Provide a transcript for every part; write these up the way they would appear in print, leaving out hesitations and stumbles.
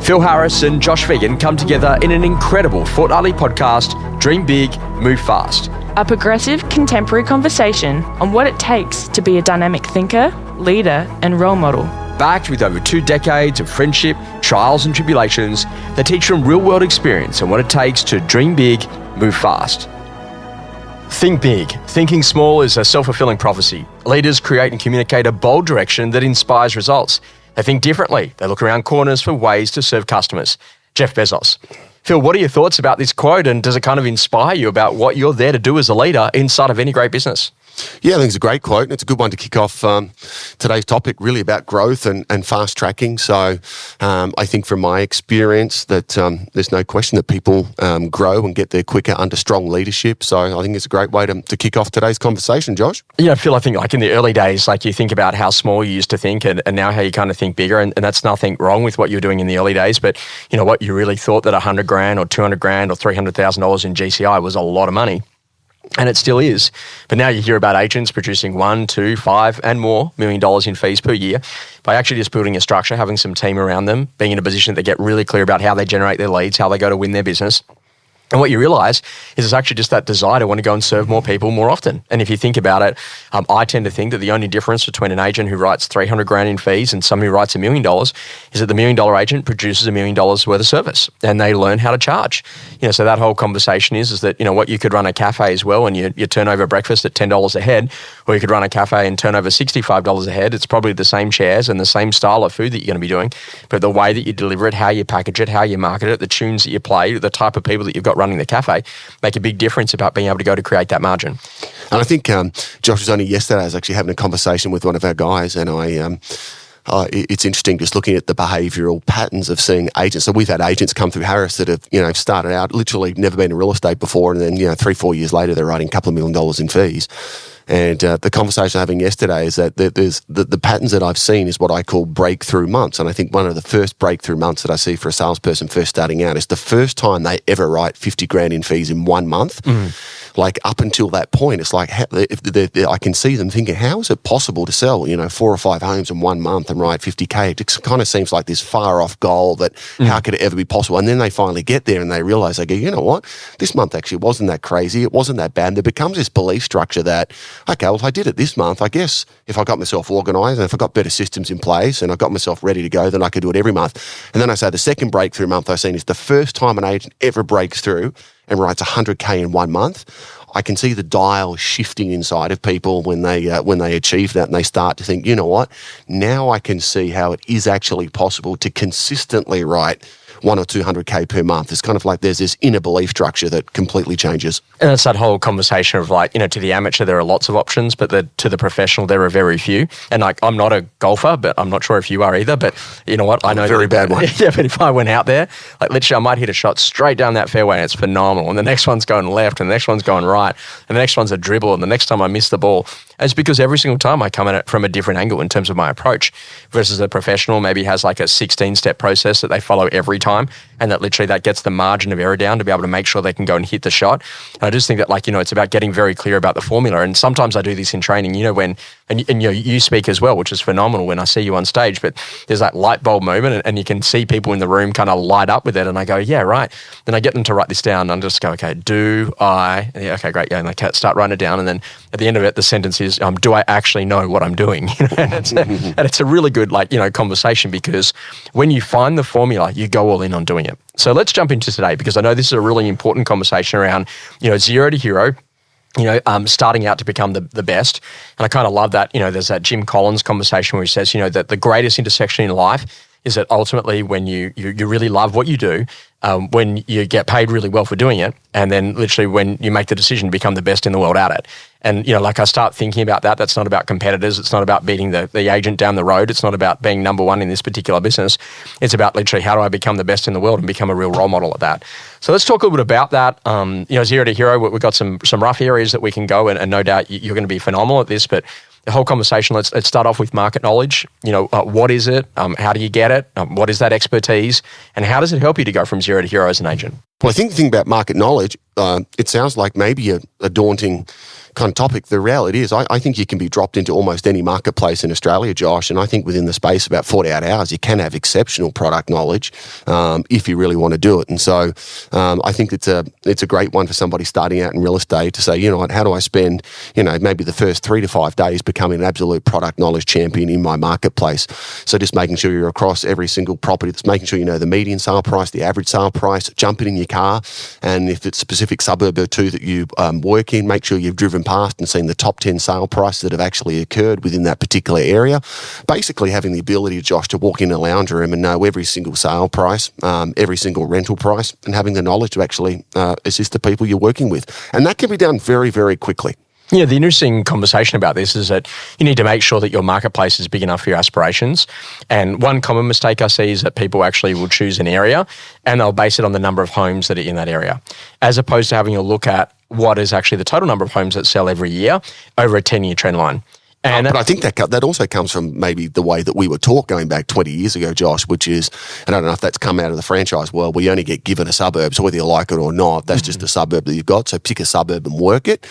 Phil Harris and Josh Phegan come together in an incredible fortnightly podcast, Dream Big, Move Fast. A progressive, contemporary conversation on what it takes to be a dynamic thinker, leader, and role model. Backed with over 2 decades of friendship, trials and tribulations that teach from real-world experience and what it takes to dream big, move fast. Think big. Thinking small is a self-fulfilling prophecy. Leaders create and communicate a bold direction that inspires results. They think differently. They look around corners for ways to serve customers. Jeff Bezos. Phil, what are your thoughts about this quote, and does it kind of inspire you about what you're there to do as a leader inside of any great business? Yeah, I think it's a great quote, and it's a good one to kick off today's topic, really about growth and fast tracking. So I think from my experience that there's no question that people grow and get there quicker under strong leadership. So I think it's a great way to kick off today's conversation, Josh. Yeah, Phil, I think like in the early days, like you think about how small you used to think and now how you kind of think bigger, and that's nothing wrong with what you were doing in the early days, but you know what, you really thought that $100,000 or $200,000 or $300,000 in GCI was a lot of money. And it still is. But now you hear about agents producing $1, $2, $5 and more million in fees per year by actually just building a structure, having some team around them, being in a position that they get really clear about how they generate their leads, how they go to win their business. And what you realise is it's actually just that desire to want to go and serve more people more often. And if you think about it, I tend to think that the only difference between an agent who writes $300,000 in fees and someone who writes $1 million is that the $1 million agent produces $1 million worth of service and they learn how to charge. You know, so that whole conversation is that, you know what, you could run a cafe as well and you turn over breakfast at $10 a head, or you could run a cafe and turn over $65 a head. It's probably the same chairs and the same style of food that you're going to be doing, but the way that you deliver it, how you package it, how you market it, the tunes that you play, the type of people that you've got running the cafe make a big difference about being able to go to create that margin. And I think Josh was only yesterday, I was actually having a conversation with one of our guys, and it's interesting just looking at the behavioural patterns of seeing agents. So we've had agents come through Harris that have, started out literally never been in real estate before, and then 3-4 years later they're writing a couple of $1 million in fees. And the conversation I'm having yesterday is that there's the patterns that I've seen is what I call breakthrough months. And I think one of the first breakthrough months that I see for a salesperson first starting out is the first time they ever write $50,000 in fees in 1 month. Like up until that point, it's like I can see them thinking, how is it possible to sell 4 or 5 homes in 1 month and write $50,000? It kind of seems like this far off goal that how could it ever be possible? And then they finally get there and they realise, they go, you know what, this month actually wasn't that crazy, it wasn't that bad. And there becomes this belief structure that, okay, well, if I did it this month, I guess if I got myself organised and if I got better systems in place and I got myself ready to go, then I could do it every month. And then I say the second breakthrough month I've seen is the first time an agent ever breaks through and writes $100,000 in 1 month. I can see the dial shifting inside of people when they achieve that and they start to think, you know what, now I can see how it is actually possible to consistently write $100,000 or $200,000 per month. It's kind of like there's this inner belief structure that completely changes. And it's that whole conversation of like, to the amateur there are lots of options, but to the professional there are very few. And like, I'm not a golfer, but I'm not sure if you are either, but you know what? I know very bad one. Yeah, but if I went out there, like literally I might hit a shot straight down that fairway and it's phenomenal. And the next one's going left and the next one's going right and the next one's a dribble and the next time I miss the ball. And it's because every single time I come at it from a different angle in terms of my approach versus a professional maybe has like a 16-step process that they follow every time. And that literally that gets the margin of error down to be able to make sure they can go and hit the shot. And I just think that it's about getting very clear about the formula. And sometimes I do this in training, you speak as well, which is phenomenal when I see you on stage, but there's that light bulb moment and you can see people in the room kind of light up with it. And I go, yeah, right. Then I get them to write this down and I just go, okay, yeah, okay, great. Yeah. And they start writing it down. And then at the end of it, the sentence is, do I actually know what I'm doing? And it's a really good, conversation because when you find the formula, you go all in on doing it. So let's jump into today because I know this is a really important conversation around, zero to hero, starting out to become the best. And I kind of love that, there's that Jim Collins conversation where he says, that the greatest intersection in life is that ultimately when you really love what you do, when you get paid really well for doing it, and then literally when you make the decision to become the best in the world at it. And, I start thinking about that. That's not about competitors. It's not about beating the agent down the road. It's not about being number one in this particular business. It's about literally how do I become the best in the world and become a real role model at that. So let's talk a little bit about that. Zero to hero, we've got some rough areas that we can go and no doubt you're going to be phenomenal at this, but the whole conversation, let's start off with market knowledge. What is it? How do you get it? What is that expertise? And how does it help you to go from zero to hero as an agent? Well, I think the thing about market knowledge, it sounds like maybe a daunting kind of topic. The reality is I think you can be dropped into almost any marketplace in Australia, Josh, and I think within the space of about 48 hours you can have exceptional product knowledge if you really want to do it. And so I think it's a great one for somebody starting out in real estate to say, you know what, how do I spend, maybe the first 3 to 5 days becoming an absolute product knowledge champion in my marketplace. So just making sure you're across every single property, that's making sure you know the median sale price, the average sale price, jumping in your car, and if it's a specific suburb or two that you work in, make sure you've driven past and seen the top 10 sale prices that have actually occurred within that particular area. Basically having the ability, Josh, to walk in a lounge room and know every single sale price, every single rental price, and having the knowledge to actually assist the people you're working with. And that can be done very, very quickly. Yeah, the interesting conversation about this is that you need to make sure that your marketplace is big enough for your aspirations. And one common mistake I see is that people actually will choose an area and they'll base it on the number of homes that are in that area, as opposed to having a look at what is actually the total number of homes that sell every year over a 10-year trend line. And but I think that also comes from maybe the way that we were taught going back 20 years ago, Josh, which is, I don't know if that's come out of the franchise world, we only get given a suburb, so whether you like it or not, that's just a suburb that you've got, so pick a suburb and work it.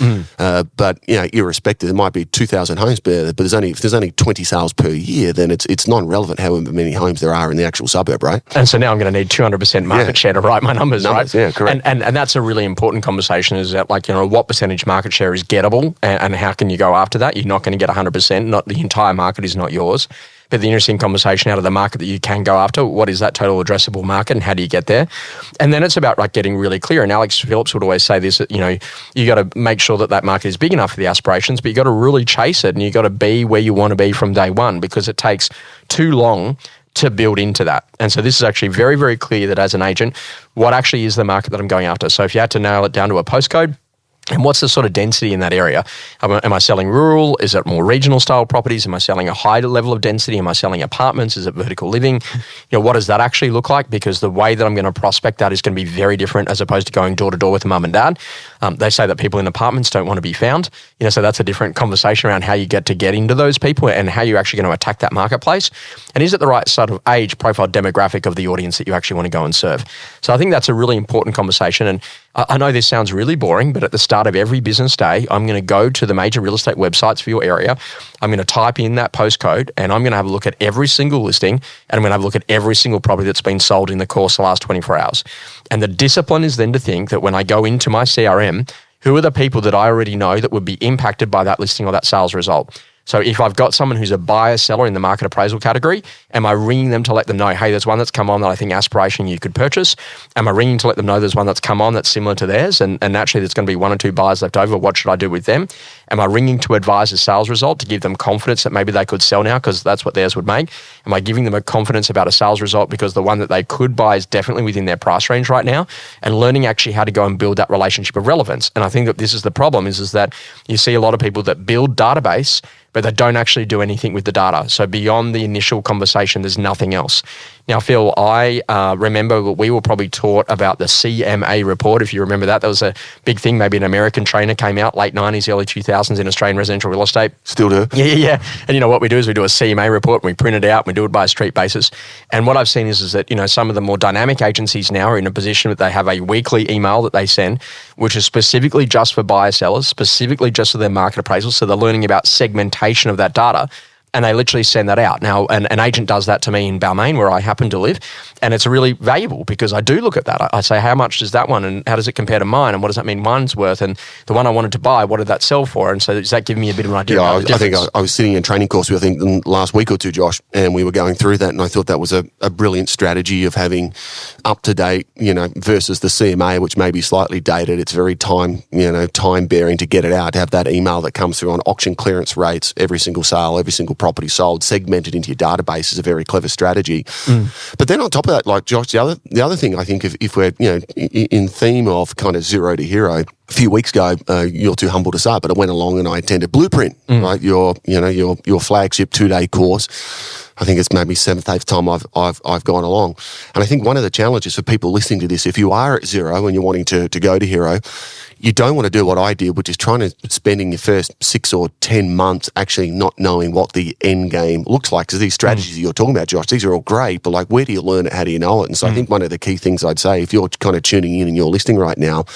But, irrespective, there might be 2,000 homes per, but if there's only 20 sales per year, then it's non-relevant how many homes there are in the actual suburb, right? And so now I'm going to need 200% market share to write my numbers, right? Yeah, correct. And that's a really important conversation, is that what percentage market share is gettable and how can you go after that? You're not going to get 100%, not the entire market is not yours. But the interesting conversation out of the market that you can go after, what is that total addressable market and how do you get there? And then it's about getting really clear. And Alex Phillips would always say this, that, you got to make sure that market is big enough for the aspirations, but you got to really chase it and you got to be where you want to be from day one, because it takes too long to build into that. And so this is actually very, very clear that as an agent, what actually is the market that I'm going after? So if you had to nail it down to a postcode, and what's the sort of density in that area? Am I selling rural? Is it more regional style properties? Am I selling a high level of density? Am I selling apartments? Is it vertical living? What does that actually look like? Because the way that I'm going to prospect that is going to be very different as opposed to going door to door with mum and dad. They say that people in apartments don't want to be found. So that's a different conversation around how you get into those people and how you're actually going to attack that marketplace. And is it the right sort of age profile demographic of the audience that you actually want to go and serve? So I think that's a really important conversation. And I know this sounds really boring, but at the start of every business day, I'm going to go to the major real estate websites for your area. I'm going to type in that postcode and I'm going to have a look at every single listing and I'm going to have a look at every single property that's been sold in the course of the last 24 hours. And the discipline is then to think that when I go into my CRM, who are the people that I already know that would be impacted by that listing or that sales result? So if I've got someone who's a buyer, seller in the market appraisal category, am I ringing them to let them know, hey, there's one that's come on that I think aspiration you could purchase? Am I ringing to let them know there's one that's come on that's similar to theirs and actually there's going to be 1 or 2 buyers left over? What should I do with them? Am I ringing to advise a sales result to give them confidence that maybe they could sell now because that's what theirs would make? Am I giving them a confidence about a sales result because the one that they could buy is definitely within their price range right now? And learning actually how to go and build that relationship of relevance. And I think that this is the problem is that you see a lot of people that build database but they don't actually do anything with the data. So beyond the initial conversation, there's nothing else. Now, Phil, I remember we were probably taught about the CMA report, if you remember that. That was a big thing. Maybe an American trainer came out, late 90s, early 2000s in Australian residential real estate. Still do. Yeah. And what we do is we do a CMA report and we print it out and we do it by a street basis. And what I've seen is that, some of the more dynamic agencies now are in a position that they have a weekly email that they send, which is specifically just for buyer sellers, specifically just for their market appraisals. So they're learning about segmentation of that data. And they literally send that out. Now, an agent does that to me in Balmain, where I happen to live, and it's really valuable because I do look at that. I say, how much does that one, and how does it compare to mine, and what does that mean mine's worth, and the one I wanted to buy, what did that sell for? And so does that give me a bit of an idea? Yeah, I think I was sitting in a training course with, last week or two, Josh, and we were going through that, and I thought that was a brilliant strategy of having up-to-date, versus the CMA, which may be slightly dated. It's very time-bearing to get it out, to have that email that comes through on auction clearance rates, every single sale, every single property sold, segmented into your database is a very clever strategy. But then on top of that, like Josh, the other thing I think if we're in theme of kind of zero to hero, a few weeks ago, you're too humble to say, but I went along and I attended Blueprint, right? Your flagship 2-day course. I think it's maybe 7th, 8th time I've gone along. And I think one of the challenges for people listening to this, if you are at zero and you're wanting to go to hero, you don't want to do what I did, which is spending your first 6 or 10 months actually not knowing what the end game looks like. Because these strategies you're talking about, Josh, these are all great, but where do you learn it? How do you know it? And so I think one of the key things I'd say, if you're kind of tuning in and you're listening right now,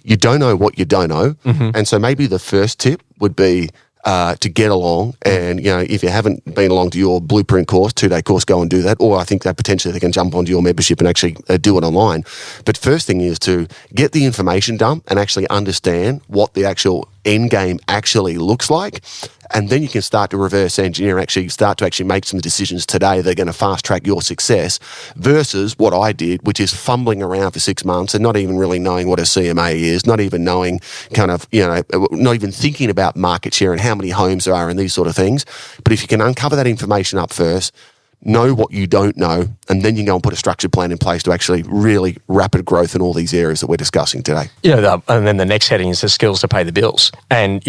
you don't know what you don't know. And so maybe the first tip would be to get along, and if you haven't been along to your blueprint course, 2-day course, go and do that. Or I think that potentially they can jump onto your membership and actually do it online. But first thing is to get the information dump and actually understand what the actual end game actually looks like. And then you can start to reverse engineer, actually start to actually make some decisions today that are going to fast track your success, versus what I did, which is fumbling around for 6 months and not even really knowing what a CMA is, not even knowing not even thinking about market share and how many homes there are and these sort of things. But if you can uncover that information up first, know what you don't know, and then you can go and put a structured plan in place to actually really rapid growth in all these areas that we're discussing today. And then the next heading is the skills to pay the bills. And,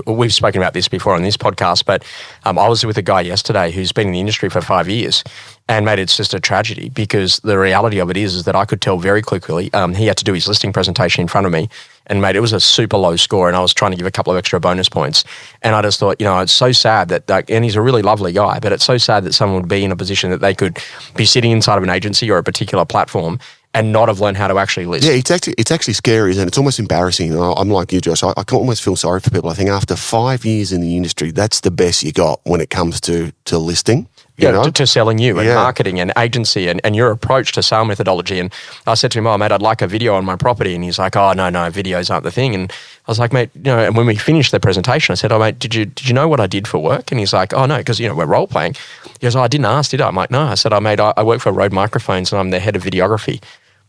we've spoken about this before on this podcast, but I was with a guy yesterday who's been in the industry for 5 years. And, mate, it's just a tragedy, because the reality of it is that I could tell very quickly. He had to do his listing presentation in front of me. And, mate, it was a super low score, and I was trying to give a couple of extra bonus points. And I just thought, it's so sad that, and he's a really lovely guy, but it's so sad that someone would be in a position that they could be sitting inside of an agency or a particular platform and not have learned how to actually list. Yeah, it's actually scary, isn't it? It's almost embarrassing. I'm like you, Josh. I can almost feel sorry for people. I think after 5 years in the industry, that's the best you got when it comes to listing. To selling you and marketing and agency and your approach to sale methodology. And I said to him, mate, I'd like a video on my property. And he's like, no, videos aren't the thing. And I was like, mate, and when we finished the presentation, I said, mate, did you know what I did for work? And he's like, no, because, we're role playing. He goes, I didn't ask, did I? I'm like, no. I said, mate, I work for Rode Microphones and I'm the head of videography.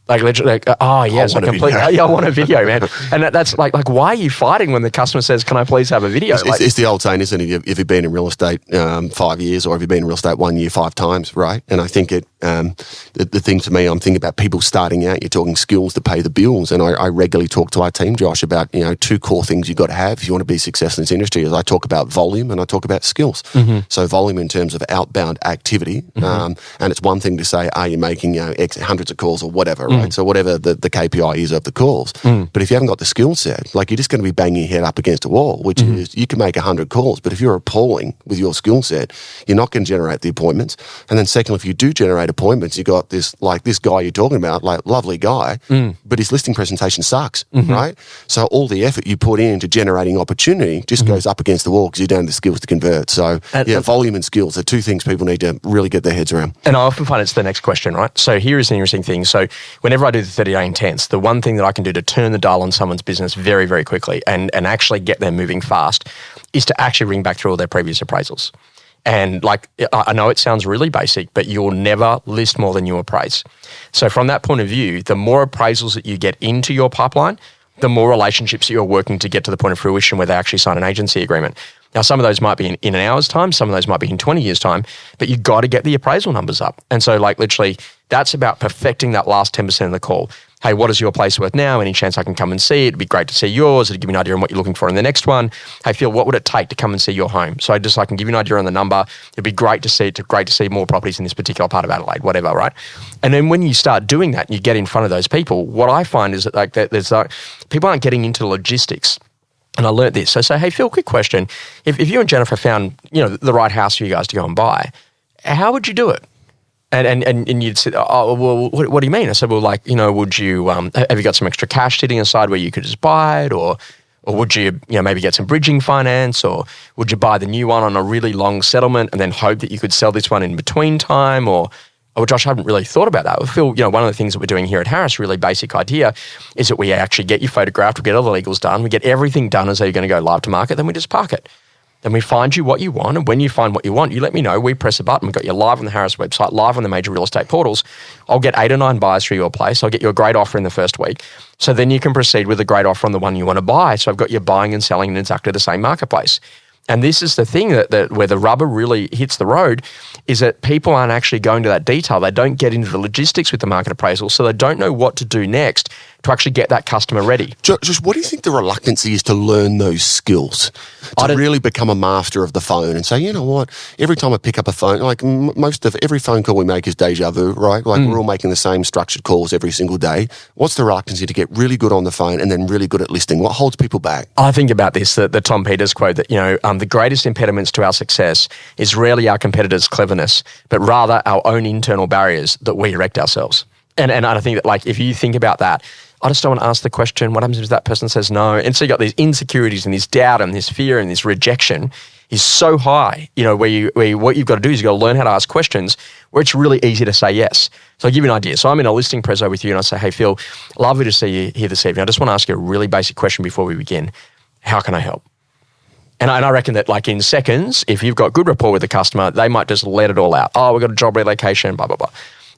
Like literally, yes, I want a video, man. And that's like, why are you fighting when the customer says, "Can I please have a video?" It's the old saying, isn't it? If you've been in real estate 5 years, or if you've been in real estate 1 year 5 times, right? And I think the thing for me, I'm thinking about people starting out. You're talking skills to pay the bills, and I regularly talk to our team, Josh, about 2 core things you've got to have if you want to be successful in this industry. Is I talk about volume and I talk about skills. So volume in terms of outbound activity, and it's one thing to say, are you making hundreds of calls or whatever, right? So whatever the KPI is of the calls. But if you haven't got the skill set, like, you're just going to be banging your head up against a wall, which is you can make 100 calls, but if you're appalling with your skill set, you're not going to generate the appointments. And then secondly, if you do generate appointments, you got this guy you're talking about, like, lovely guy, but his listing presentation sucks, right? So all the effort you put into generating opportunity just goes up against the wall because you don't have the skills to convert. So volume and skills are 2 things people need to really get their heads around. And I often find it's the next question, right? So here is the interesting thing. So whenever I do the 30-day intense, the one thing that I can do to turn the dial on someone's business very, very quickly and actually get them moving fast is to actually ring back through all their previous appraisals. And I know it sounds really basic, but you'll never list more than you appraise. So from that point of view, the more appraisals that you get into your pipeline, the more relationships that you're working to get to the point of fruition where they actually sign an agency agreement. Now, some of those might be in an hour's time, some of those might be in 20 years' time, but you've got to get the appraisal numbers up. And so, literally, that's about perfecting that last 10% of the call. Hey, what is your place worth now? Any chance I can come and see it? It'd be great to see yours. It'd give me an idea on what you're looking for in the next one. Hey, Phil, what would it take to come and see your home? So I can give you an idea on the number. It'd be great to see more properties in this particular part of Adelaide, whatever, right? And then when you start doing that and you get in front of those people, what I find is that people aren't getting into logistics. And I learnt this. So say, hey, Phil, quick question. If you and Jennifer found, the right house for you guys to go and buy, how would you do it? And you'd say, oh, well, what do you mean? I said, well, would you, have you got some extra cash sitting aside where you could just buy it? Or would you, maybe get some bridging finance? Or would you buy the new one on a really long settlement and then hope that you could sell this one in between time? Or Josh, I haven't really thought about that. Phil, one of the things that we're doing here at Harris, really basic idea, is that we actually get you photographed, we get all the legals done, we get everything done as though you're going to go live to market, then we just park it. Then we find you what you want, and when you find what you want, you let me know. We press a button. We've got you live on the Harris website, live on the major real estate portals. I'll get 8 or 9 buyers through your place. I'll get you a great offer in the first week. So then you can proceed with a great offer on the one you want to buy. So I've got you buying and selling in exactly the same marketplace. And this is the thing that where the rubber really hits the road, is that people aren't actually going to that detail. They don't get into the logistics with the market appraisal, so they don't know what to do next to actually get that customer ready. Josh, what do you think the reluctance is to learn those skills? To really become a master of the phone and say, you know what, every time I pick up a phone, every phone call we make is deja vu, right? We're all making the same structured calls every single day. What's the reluctance to get really good on the phone and then really good at listing? What holds people back? I think about this, the Tom Peters quote that, the greatest impediments to our success is rarely our competitors' cleverness, but rather our own internal barriers that we erect ourselves. And I think that, if you think about that, I just don't want to ask the question. What happens if that person says no? And so you got these insecurities and this doubt and this fear and this rejection is so high, where what you've got to do is you've got to learn how to ask questions where it's really easy to say yes. So I'll give you an idea. So I'm in a listing preso with you and I say, hey, Phil, lovely to see you here this evening. I just want to ask you a really basic question before we begin. How can I help? And I reckon that like in seconds, if you've got good rapport with the customer, they might just let it all out. Oh, we've got a job relocation, blah, blah, blah.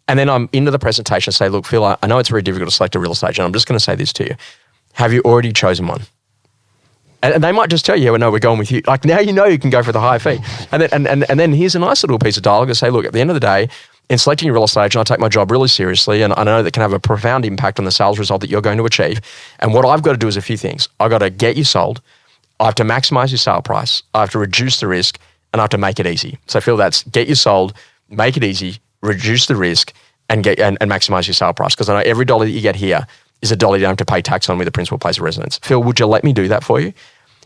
And then I'm into the presentation and say, look, Phil, I know it's very difficult to select a real estate agent. I'm just going to say this to you. Have you already chosen one? And they might just tell you, no, we're going with you. Like now you can go for the high fee. And then here's a nice little piece of dialogue to say, look, at the end of the day, in selecting a real estate agent, I take my job really seriously and I know that can have a profound impact on the sales result that you're going to achieve. And what I've got to do is a few things. I've got to get you sold. I have to maximize your sale price. I have to reduce the risk and I have to make it easy. So Phil, that's get you sold, make it easy, reduce the risk and maximize your sale price. Because I know every dollar that you get here is a dollar you don't have to pay tax on with the principal place of residence. Phil, would you let me do that for you?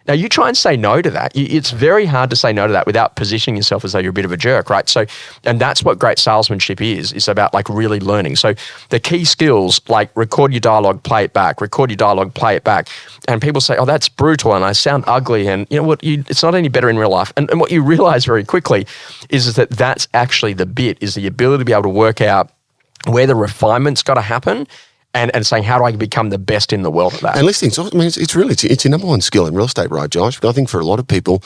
Now, you try and say no to that. It's very hard to say no to that without positioning yourself as though you're a bit of a jerk, right? So, and that's what great salesmanship is. It's about like really learning. So the key skills, like record your dialogue, play it back, record your dialogue, play it back. And people say, oh, that's brutal and I sound ugly. And you know what? It's not any better in real life. And what you realize very quickly is that that's actually the bit, is the ability to be able to work out where the refinement's got to happen and saying, how do I become the best in the world at that? And listening, so, I mean, it's your number one skill in real estate, right, Josh? But I think for a lot of people,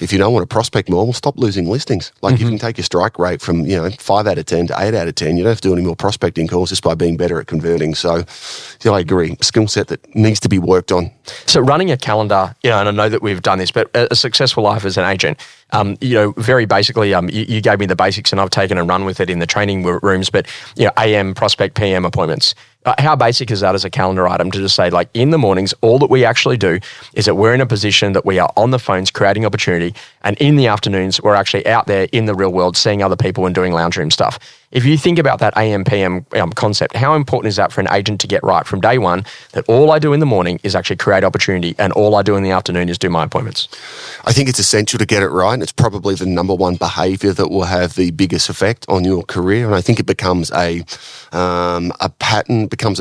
if you don't want to prospect more, well, stop losing listings. Like if you can take your strike rate from 5 out of 10 to 8 out of 10, you don't have to do any more prospecting calls just by being better at converting. So I agree, skill set that needs to be worked on. So running a calendar, and I know that we've done this, but a successful life as an agent, very basically, you gave me the basics and I've taken and run with it in the training rooms, but AM prospect, PM appointments. How basic is that as a calendar item to just say, like, in the mornings, all that we actually do is that we're in a position that we are on the phones creating opportunity, and in the afternoons, we're actually out there in the real world seeing other people and doing lounge room stuff. If you think about that AM, PM concept, how important is that for an agent to get right from day one, that all I do in the morning is actually create opportunity and all I do in the afternoon is do my appointments? I think it's essential to get it right, and it's probably the number one behaviour that will have the biggest effect on your career. And I think it becomes a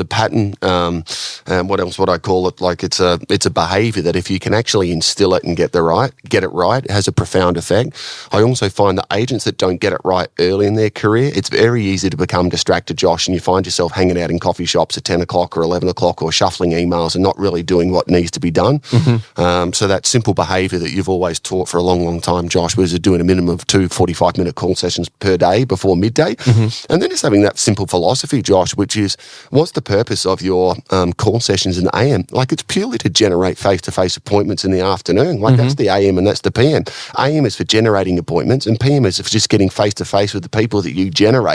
pattern. And what else would I call it? Like it's a behaviour that if you can actually instill it and get it right, it has a profound effect. I also find that agents that don't get it right early in their career, it's very easy to become distracted, Josh, and you find yourself hanging out in coffee shops at 10 o'clock or 11 o'clock or shuffling emails and not really doing what needs to be done. So that simple behaviour that you've always taught for a long, long time, Josh, was doing a minimum of 2 45-minute call sessions per day before midday. And then just having that simple philosophy, Josh, which is, what's the purpose of your call sessions in the AM? Like, it's purely to generate face-to-face appointments in the afternoon. Like, that's the AM and that's the PM. AM is for generating appointments and PM is for just getting face-to-face with the people that you generated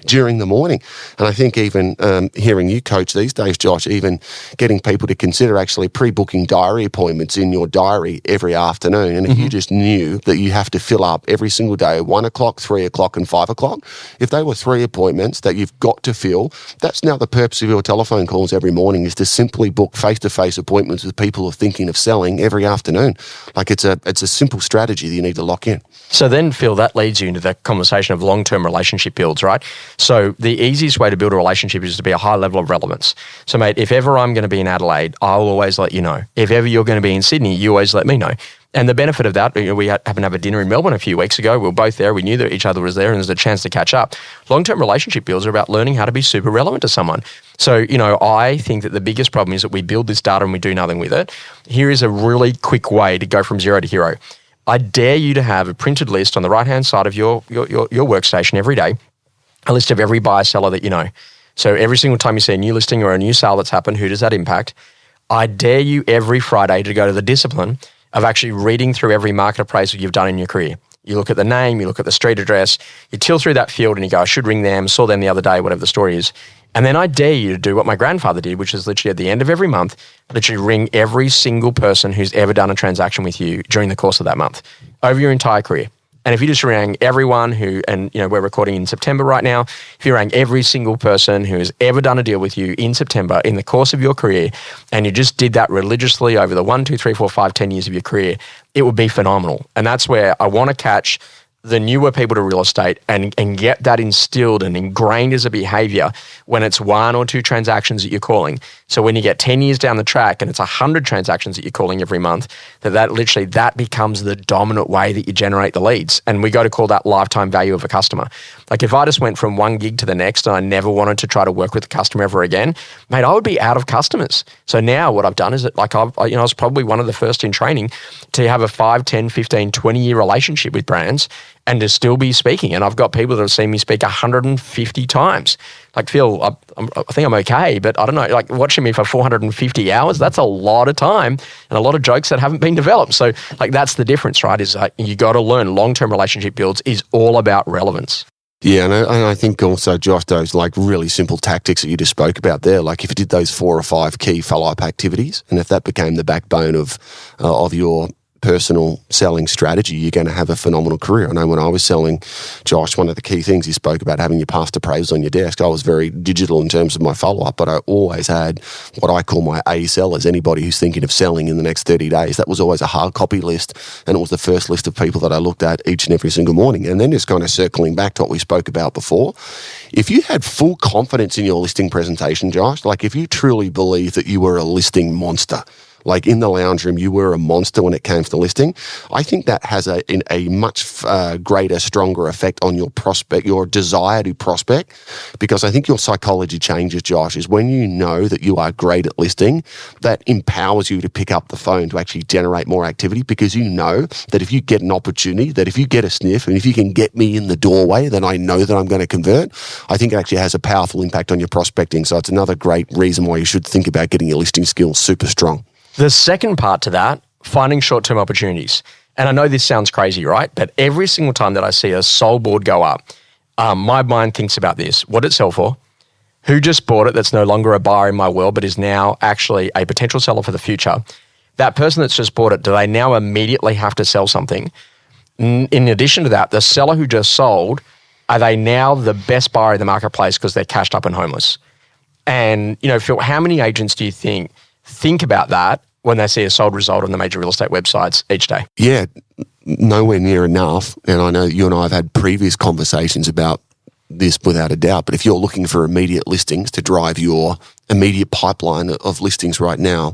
during the morning. And I think even hearing you coach these days, Josh, even getting people to consider actually pre-booking diary appointments in your diary every afternoon. And if you just knew that you have to fill up every single day, 1 o'clock, 3 o'clock and 5 o'clock, if they were 3 appointments that you've got to fill, that's now the purpose of your telephone calls every morning, is to simply book face-to-face appointments with people who are thinking of selling every afternoon. Like it's a simple strategy that you need to lock in. So then, Phil, that leads you into the conversation of long-term relationship builds, right? So the easiest way to build a relationship is to be a high level of relevance. So, mate, if ever I'm going to be in Adelaide, I'll always let you know. If ever you're going to be in Sydney, you always let me know. And the benefit of that, we happened to have a dinner in Melbourne a few weeks ago. We were both there. We knew that each other was there and there's a chance to catch up. Long-term relationship builds are about learning how to be super relevant to someone. So, I think that the biggest problem is that we build this data and we do nothing with it. Here is a really quick way to go from zero to hero. I dare you to have a printed list on the right-hand side of your workstation every day, a list of every buyer seller that you know. So every single time you see a new listing or a new sale that's happened, who does that impact? I dare you every Friday to go to the discipline of actually reading through every market appraisal you've done in your career. You look at the name, you look at the street address, you till through that field and you go, I should ring them, saw them the other day, whatever the story is. And then I dare you to do what my grandfather did, which is literally at the end of every month, literally ring every single person who's ever done a transaction with you during the course of that month, over your entire career. And if you just rang everyone we're recording in September right now, if you rang every single person who has ever done a deal with you in September in the course of your career, and you just did that religiously over the 1, 2, 3, 4, 5, 10 years of your career, it would be phenomenal. And that's where I want to catch the newer people to real estate and get that instilled and ingrained as a behavior when it's 1 or 2 transactions that you're calling. So when you get 10 years down the track and it's 100 transactions that you're calling every month, that becomes the dominant way that you generate the leads. And we go to call that lifetime value of a customer. Like if I just went from one gig to the next and I never wanted to try to work with the customer ever again, mate, I would be out of customers. So now what I've done is that I was probably one of the first in training to have a 5, 10, 15, 20-year relationship with brands and to still be speaking. And I've got people that have seen me speak 150 times. Like, Phil, I think I'm okay, but I don't know, like watching me for 450 hours, that's a lot of time and a lot of jokes that haven't been developed. So like that's the difference, right? Is you got to learn long-term relationship builds is all about relevance. Yeah, and I think also, Josh, those like really simple tactics that you just spoke about there, like if you did those 4 or 5 key follow-up activities, and if that became the backbone of your personal selling strategy, you're going to have a phenomenal career. I know when I was selling, Josh, one of the key things he spoke about having your past appraisals on your desk. I was very digital in terms of my follow-up, but I always had what I call my A sellers, anybody who's thinking of selling in the next 30 days. That was always a hard copy list, and it was the first list of people that I looked at each and every single morning. And then just kind of circling back to what we spoke about before, if you had full confidence in your listing presentation, Josh, like if you truly believe that you were a listing monster, like in the lounge room, you were a monster when it came to listing, I think that has a much greater, stronger effect on your prospect, your desire to prospect, because I think your psychology changes, Josh, is when you know that you are great at listing, that empowers you to pick up the phone to actually generate more activity, because you know that if you get an opportunity, that if you get a sniff, and if you can get me in the doorway, then I know that I'm going to convert. I think it actually has a powerful impact on your prospecting. So it's another great reason why you should think about getting your listing skills super strong. The second part to that, finding short-term opportunities. And I know this sounds crazy, right? But every single time that I see a sold board go up, my mind thinks about this. What did it sell for? Who just bought it that's no longer a buyer in my world, but is now actually a potential seller for the future? That person that's just bought it, do they now immediately have to sell something? In addition to that, the seller who just sold, are they now the best buyer in the marketplace because they're cashed up and homeless? And, Phil, how many agents do you think about that when they see a sold result on the major real estate websites each day? Yeah, nowhere near enough. And I know you and I have had previous conversations about this without a doubt. But if you're looking for immediate listings to drive your immediate pipeline of listings right now,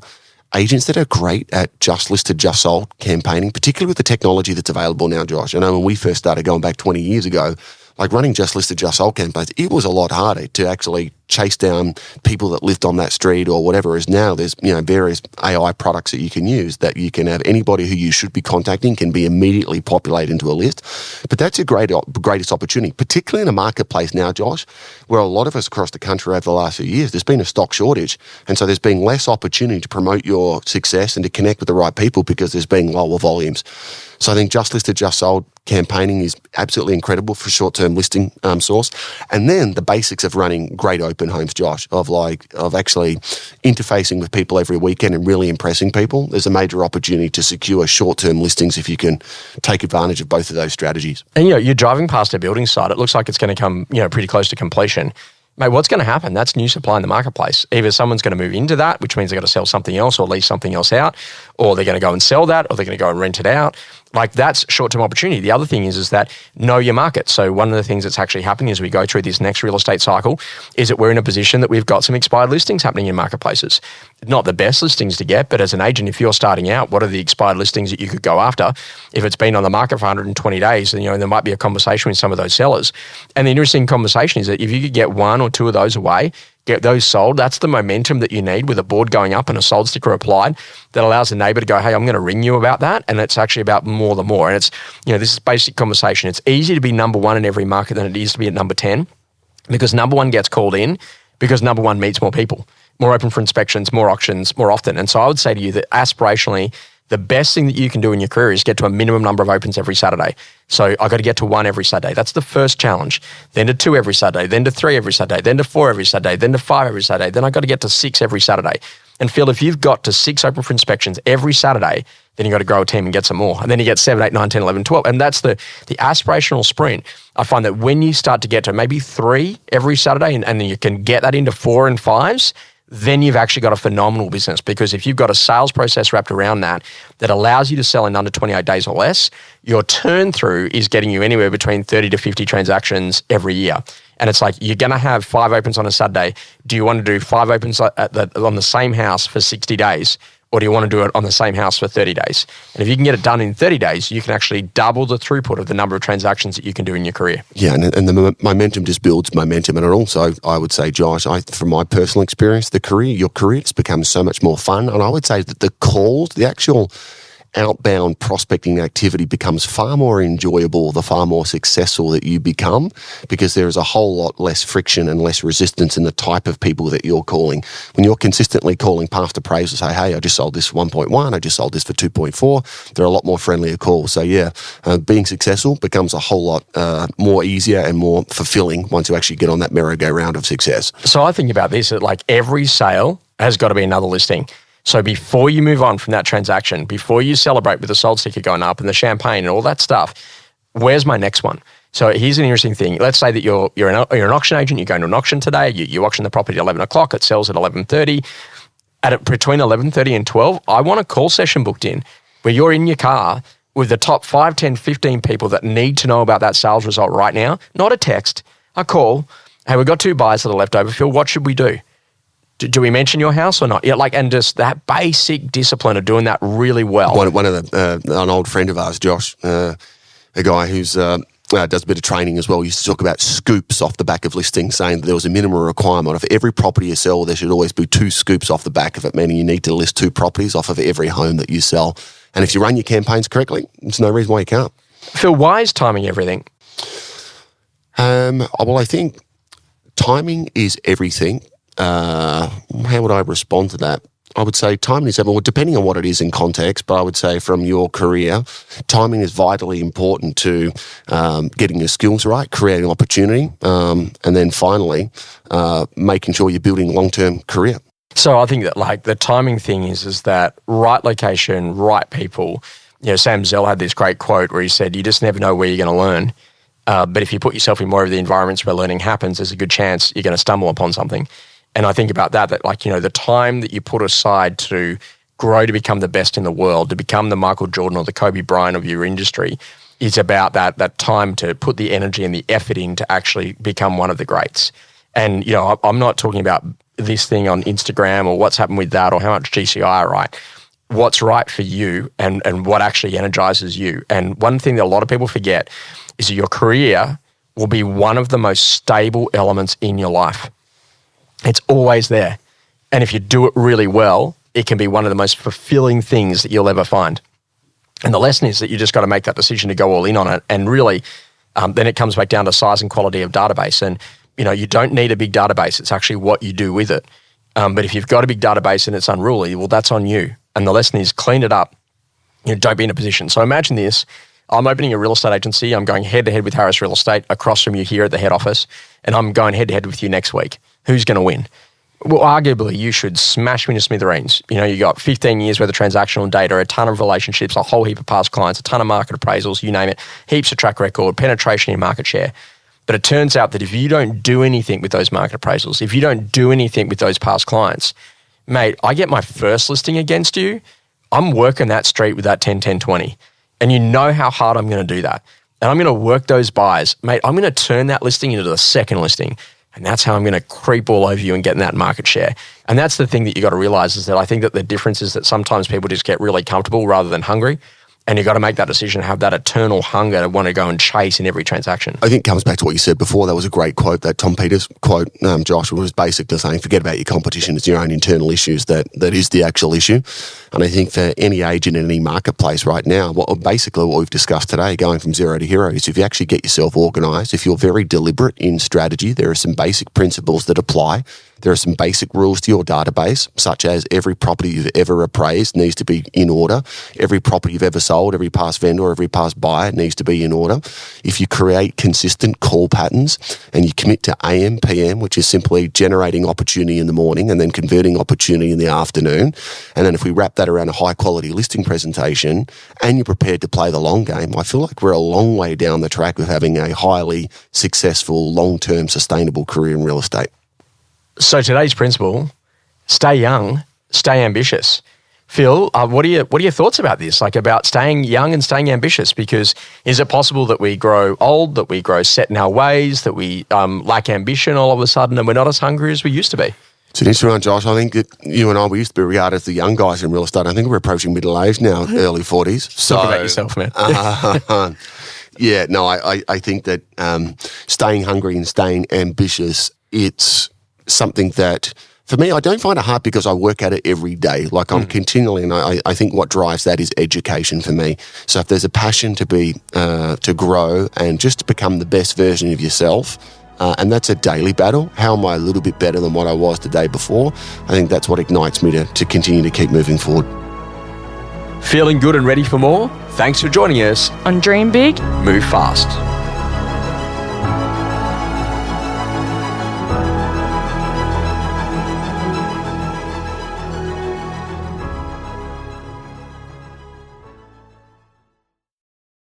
agents that are great at just listed, just sold campaigning, particularly with the technology that's available now, Josh. I know when we first started going back 20 years ago, like running just listed, just sold campaigns, it was a lot harder to actually chase down people that lived on that street or whatever. Is now there's various AI products that you can use that you can have anybody who you should be contacting can be immediately populated into a list. But that's a greatest opportunity, particularly in a marketplace now, Josh, where a lot of us across the country over the last few years, there's been a stock shortage, and so there's been less opportunity to promote your success and to connect with the right people because there's been lower volumes. So I think just listed, just sold campaigning is absolutely incredible for short-term listing source. And then the basics of running great open homes, Josh, of actually interfacing with people every weekend and really impressing people. There's a major opportunity to secure short-term listings if you can take advantage of both of those strategies. And you're driving past a building site, it looks like it's going to come pretty close to completion. Mate, what's going to happen? That's new supply in the marketplace. Either someone's going to move into that, which means they've got to sell something else or lease something else out, or they're going to go and sell that, or they're going to go and rent it out. Like that's short-term opportunity. The other thing is that know your market. So one of the things that's actually happening as we go through this next real estate cycle is that we're in a position that we've got some expired listings happening in marketplaces. Not the best listings to get, but as an agent, if you're starting out, what are the expired listings that you could go after? If it's been on the market for 120 days, then there might be a conversation with some of those sellers. And the interesting conversation is that if you could get 1 or 2 of those away, get those sold, that's the momentum that you need with a board going up and a sold sticker applied that allows the neighbor to go, hey, I'm going to ring you about that. And it's actually about more than more. And it's, this is basic conversation. It's easier to be number 1 in every market than it is to be at number 10 because number 1 gets called in because number 1 meets more people, more open for inspections, more auctions, more often. And so I would say to you that aspirationally, the best thing that you can do in your career is get to a minimum number of opens every Saturday. So I got to get to 1 every Saturday. That's the first challenge. Then to 2 every Saturday, then to 3 every Saturday, then to 4 every Saturday, then to 5 every Saturday. Then I got to get to 6 every Saturday. And Phil, if you've got to 6 open for inspections every Saturday, then you got to grow a team and get some more. And then you get 7, 8, 9, 10, 11, 12. And that's the aspirational sprint. I find that when you start to get to maybe 3 every Saturday and you can get that into 4 and 5s, then you've actually got a phenomenal business, because if you've got a sales process wrapped around that allows you to sell in under 28 days or less, your turn through is getting you anywhere between 30 to 50 transactions every year. And it's like, you're going to have 5 opens on a Saturday. Do you want to do 5 opens on the same house for 60 days? Or do you want to do it on the same house for 30 days? And if you can get it done in 30 days, you can actually double the throughput of the number of transactions that you can do in your career. Yeah, and the momentum just builds momentum. And it also, I would say, Josh, from my personal experience, your career just becomes so much more fun. And I would say that the calls, the actual outbound prospecting activity becomes far more enjoyable, the far more successful that you become, because there is a whole lot less friction and less resistance in the type of people that you're calling. When you're consistently calling past appraisals, say, hey, I just sold this for 1.1, I just sold this for 2.4, they're a lot more friendlier calls. So yeah, being successful becomes a whole lot more easier and more fulfilling once you actually get on that merry-go-round of success. So I think about this, that like every sale has got to be another listing. So before you move on from that transaction, before you celebrate with the sold sticker going up and the champagne and all that stuff, where's my next one? So here's an interesting thing. Let's say that you're an auction agent, you're going to an auction today, you auction the property at 11 o'clock, it sells at 11:30. Between 11:30 and 12, I want a call session booked in where you're in your car with the top 5, 10, 15 people that need to know about that sales result right now. Not a text, a call. Hey, we've got 2 buyers that are left over. Phil, what should we do? Do we mention your house or not? Yeah, and just that basic discipline of doing that really well. One of an old friend of ours, Josh, a guy who's does a bit of training as well, used to talk about scoops off the back of listings, saying that there was a minimum requirement of every property you sell, there should always be 2 scoops off the back of it, meaning you need to list 2 properties off of every home that you sell. And if you run your campaigns correctly, there's no reason why you can't. Phil, why is timing everything? Well, I think timing is everything. How would I respond to that? I would say timing is everything, well, depending on what it is in context, but I would say from your career, timing is vitally important to getting your skills right, creating opportunity, and then finally, making sure you're building long-term career. So I think that like the timing thing is that right location, right people. Sam Zell had this great quote where he said, you just never know where you're going to learn. But if you put yourself in more of the environments where learning happens, there's a good chance you're going to stumble upon something. And I think about that the time that you put aside to grow to become the best in the world, to become the Michael Jordan or the Kobe Bryant of your industry, is about that time to put the energy and the effort in to actually become one of the greats. And, I'm not talking about this thing on Instagram or what's happened with that or how much GCI, right? What's right for you and what actually energizes you. And one thing that a lot of people forget is that your career will be one of the most stable elements in your life. It's always there. And if you do it really well, it can be one of the most fulfilling things that you'll ever find. And the lesson is that you just got to make that decision to go all in on it. And really, then it comes back down to size and quality of database. And, you don't need a big database. It's actually what you do with it. But if you've got a big database and it's unruly, well, that's on you. And the lesson is clean it up. Don't be in a position. So imagine this. I'm opening a real estate agency. I'm going head-to-head with Harris Real Estate across from you here at the head office. And I'm going head-to-head with you next week. Who's going to win? Well, arguably, you should smash me to smithereens. You got 15 years worth of transactional data, a ton of relationships, a whole heap of past clients, a ton of market appraisals, you name it, heaps of track record, penetration in market share. But it turns out that if you don't do anything with those market appraisals, if you don't do anything with those past clients, mate, I get my first listing against you, I'm working that street with that 10-10-20. And you know how hard I'm going to do that. And I'm going to work those buys. Mate, I'm going to turn that listing into the second listing. And that's how I'm going to creep all over you and get in that market share. And that's the thing that you got to realize is that I think that the difference is that sometimes people just get really comfortable rather than hungry. And you got to make that decision, have that eternal hunger to want to go and chase in every transaction. I think it comes back to what you said before. That was a great quote, that Tom Peters quote, Josh, was basically saying, forget about your competition. It's your own internal issues that is the actual issue. And I think for any agent in any marketplace right now, what we've discussed today, going from zero to hero, is if you actually get yourself organised, if you're very deliberate in strategy, there are some basic principles that apply. There are some basic rules to your database, such as every property you've ever appraised needs to be in order. Every property you've ever sold, every past vendor, every past buyer needs to be in order. If you create consistent call patterns and you commit to AM, PM, which is simply generating opportunity in the morning and then converting opportunity in the afternoon, and then if we wrap that around a high-quality listing presentation and you're prepared to play the long game, I feel like we're a long way down the track of having a highly successful, long-term, sustainable career in real estate. So today's principle, stay young, stay ambitious. Phil, what are your thoughts about this? Like about staying young and staying ambitious? Because is it possible that we grow old, that we grow set in our ways, that we lack ambition all of a sudden, and we're not as hungry as we used to be? It's an interesting one, Josh. I think that you and I, we used to be regarded as the young guys in real estate. I think we're approaching middle age now, early 40s. So, Talk about yourself, man. Yeah, no, I think that staying hungry and staying ambitious, it's something that, for me, I don't find it hard because I work at it every day. Like I'm continually, and I think what drives that is education for me. So if there's a passion to grow and just to become the best version of yourself, and that's a daily battle. How am I a little bit better than what I was the day before? I think that's what ignites me to continue to keep moving forward. Feeling good and ready for more? Thanks for joining us On Dream Big, Move Fast.